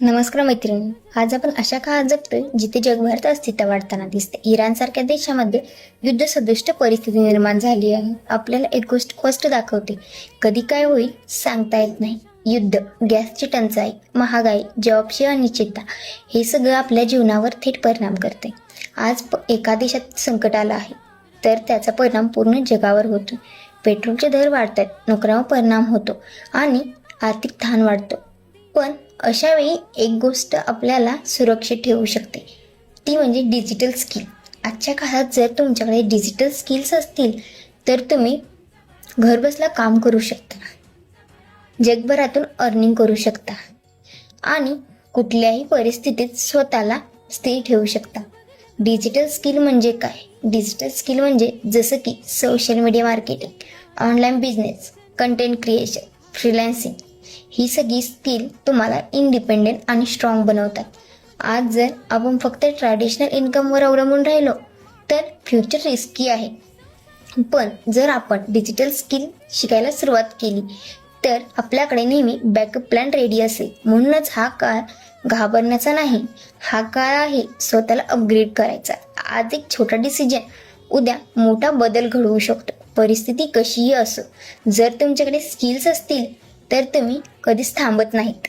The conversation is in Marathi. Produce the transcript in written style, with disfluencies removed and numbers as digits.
नमस्कार मैत्रिणी. आज आपण अशा काळात जगतोय जिथे जगभरात अस्तित्व वाढताना दिसते. इराणसारख्या देशामध्ये युद्ध सदृष्ट परिस्थिती निर्माण झाली आहे. आपल्याला एक गोष्ट स्पष्ट दाखवते, कधी काय होईल सांगता येत नाही. युद्ध, गॅसची टंचाई, महागाई, जॉबची अनिश्चितता हे सगळं आपल्या जीवनावर थेट परिणाम करते. आज एका देशात संकट आलं आहे तर त्याचा परिणाम पूर्ण जगावर होतो. पेट्रोलचे दर वाढतात, नोकऱ्यांवर परिणाम होतो आणि आर्थिक ताण वाढतो. पण अशा वेळी एक गोष्ट आपल्याला सुरक्षित ठेवू शकते, ती म्हणजे डिजिटल स्किल. आजच्या काळात जर तुमच्याकडे डिजिटल स्किल्स असतील तर तुम्ही घरबसल्या काम करू शकता, जगभरातून अर्निंग करू शकता आणि कुठल्याही परिस्थितीत स्वतःला स्थिर ठेवू शकता. डिजिटल स्किल म्हणजे काय? डिजिटल स्किल म्हणजे जसं की social media marketing, online business, content creation, freelancing ही सगळी स्किल तुम्हाला इंडिपेंडेंट आणि स्ट्रॉंग बनवतात. आज जर आपण फक्त ट्रॅडिशनल इन्कमवर अवलंबून राहिलो तर फ्युचर रिस्की आहे. पण जर आपण डिजिटल स्किल शिकायला सुरुवात केली तर आपल्याकडे नेहमी बॅकअप प्लॅन रेडी असेल. म्हणूनच हा काळ घाबरण्याचा नाही, हा काळ आहे स्वतःला अपग्रेड करायचा. आज एक छोटा डिसिजन उद्या मोठा बदल घडवू शकतो. परिस्थिती कशीही असो, जर तुमच्याकडे स्किल्स असतील तर तुम्ही कधीच थांबत नाहीत.